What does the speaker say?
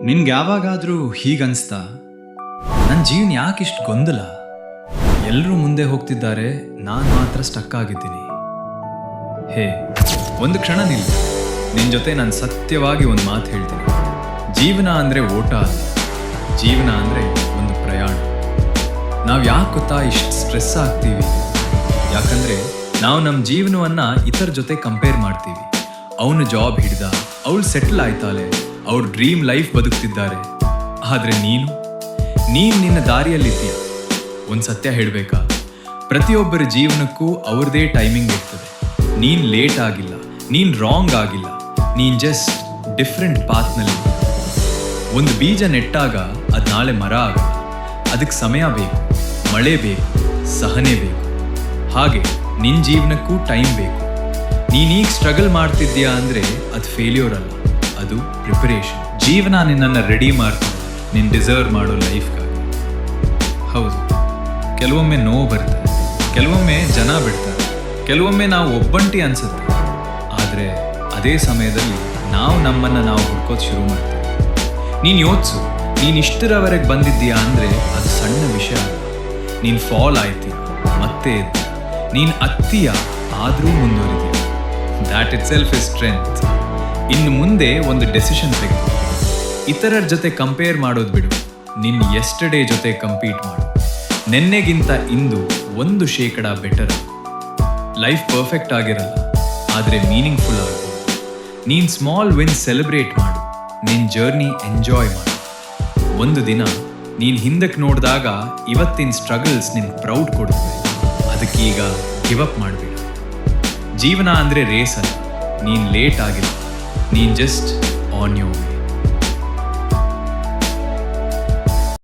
ನಿನ್ಗೆ ಯಾವಾಗಾದರೂ ಹೀಗನ್ಸ್ತಾ ನನ್ನ ಜೀವನ ಯಾಕಿಷ್ಟು ಗೊಂದಲ? ಎಲ್ಲರೂ ಮುಂದೆ ಹೋಗ್ತಿದ್ದಾರೆ, ನಾನು ಮಾತ್ರ ಸ್ಟಕ್ ಆಗಿದ್ದೀನಿ. ಹೇ, ಒಂದು ಕ್ಷಣ ನಿಲ್ಲು. ನಿನ್ನ ಜೊತೆ ನಾನು ಸತ್ಯವಾಗಿ ಒಂದು ಮಾತು ಹೇಳ್ತೀನಿ. ಜೀವನ ಅಂದರೆ ಓಟ ಅಲ್ಲ, ಜೀವನ ಅಂದರೆ ಒಂದು ಪ್ರಯಾಣ. ನಾವು ಯಾಕೆ ಗೊತ್ತಾ ಇಷ್ಟು ಸ್ಟ್ರೆಸ್ ಆಗ್ತೀವಿ? ಯಾಕಂದರೆ ನಾವು ನಮ್ಮ ಜೀವನವನ್ನು ಇತರ ಜೊತೆ ಕಂಪೇರ್ ಮಾಡ್ತೀವಿ. ಅವನು ಜಾಬ್ ಹಿಡ್ದ, ಅವಳು ಸೆಟ್ಲ್ ಆಯ್ತಾಳೆ, ಅವ್ರು ಡ್ರೀಮ್ ಲೈಫ್ ಬದುಕ್ತಿದ್ದಾರೆ. ಆದರೆ ನೀನು ನಿನ್ನ ದಾರಿಯಲ್ಲಿದ್ದೀಯ. ಒಂದು ಸತ್ಯ ಹೇಳಬೇಕಾ, ಪ್ರತಿಯೊಬ್ಬರ ಜೀವನಕ್ಕೂ ಅವ್ರದೇ ಟೈಮಿಂಗ್ ಇರ್ತದೆ. ನೀನು ಲೇಟ್ ಆಗಿಲ್ಲ, ನೀನು ರಾಂಗ್ ಆಗಿಲ್ಲ, ನೀನು ಜಸ್ಟ್ ಡಿಫ್ರೆಂಟ್ ಪಾತ್ನಲ್ಲಿ. ಒಂದು ಬೀಜ ನೆಟ್ಟಾಗ ಅದು ನಾಳೆ ಮರ ಆಗಲ್ಲ. ಅದಕ್ಕೆ ಸಮಯ ಬೇಕು, ಮಳೆ ಬೇಕು, ಸಹನೆ ಬೇಕು. ಹಾಗೆ ನಿನ್ನ ಜೀವನಕ್ಕೂ ಟೈಮ್ ಬೇಕು. ನೀನೀಗ ಸ್ಟ್ರಗಲ್ ಮಾಡ್ತಿದ್ದೀಯಾ ಅಂದರೆ ಅದು ಫೇಲ್ಯೂರ್ ಅಲ್ಲ, ಅದು ಪ್ರಿಪರೇಷನ್. ಜೀವನ ನಿನ್ನನ್ನು ರೆಡಿ ಮಾಡ್ತದೆ ನೀನು ಡಿಸರ್ವ್ ಮಾಡೋ ಲೈಫ್ಗಾಗಿ. ಹೌದು, ಕೆಲವೊಮ್ಮೆ ನೋವು ಬರ್ತದೆ, ಕೆಲವೊಮ್ಮೆ ಜನ ಬಿಡ್ತಾರೆ, ಕೆಲವೊಮ್ಮೆ ನಾವು ಒಬ್ಬಂಟಿ ಅನ್ಸುತ್ತೆ. ಆದರೆ ಅದೇ ಸಮಯದಲ್ಲಿ ನಾವು ನಮ್ಮನ್ನು ನಾವು ಹುಡ್ಕೋದು ಶುರು ಮಾಡ್ತೀವಿ. ನೀನು ಯೋಚಿಸು, ನೀನು ಇಷ್ಟರವರೆಗೆ ಬಂದಿದ್ದೀಯಾ ಅಂದರೆ ಅದು ಸಣ್ಣ ವಿಷಯ ಅಲ್ಲ. ನೀನು ಫಾಲ್ ಆಯ್ತೀಯ, ಮತ್ತೆ ಎದ್ದು, ನೀನು ಅತ್ತೀಯ, ಆದರೂ ಮುಂದುವರಿದೀಯ. That itself is strength. ಇನ್ನು ಮುಂದೆ ಒಂದು ಡೆಸಿಷನ್ ತೆಗೆದು ಇತರರ ಜೊತೆ ಕಂಪೇರ್ ಮಾಡೋದು ಬಿಡು. ನಿನ್ನ ಎಸ್ಟರ್ಡೇ ಜೊತೆ ಕಂಪೀಟ್ ಮಾಡು. ನೆನ್ನೆಗಿಂತ ಇಂದು 1% ಬೆಟರ್. ಲೈಫ್ ಪರ್ಫೆಕ್ಟ್ ಆಗಿರಲ್ಲ, ಆದರೆ ಮೀನಿಂಗ್ಫುಲ್ ಆಗ್ಬೋದು. ನೀನು ಸ್ಮಾಲ್ ವಿನ್ ಸೆಲೆಬ್ರೇಟ್ ಮಾಡು, ನಿನ್ನ ಜರ್ನಿ ಎಂಜಾಯ್ ಮಾಡು. ಒಂದು ದಿನ ನೀನು ಹಿಂದಕ್ಕೆ ನೋಡಿದಾಗ ಇವತ್ತಿನ ಸ್ಟ್ರಗಲ್ಸ್ ನಿನ್ನ ಪ್ರೌಡ್ ಕೊಡುತ್ತವೆ. ಅದಕ್ಕೀಗ ಗಿವ್ ಅಪ್ ಮಾಡಬೇಡ. ಜೀವನ ಅಂದರೆ ರೇಸ್ ಅಲ್ಲ, ನೀನು ಲೇಟ್ ಆಗಿಲ್ಲ, ನೀನು ಜಸ್ಟ್ ಆನ್ ಯೋರ್ ವೇ.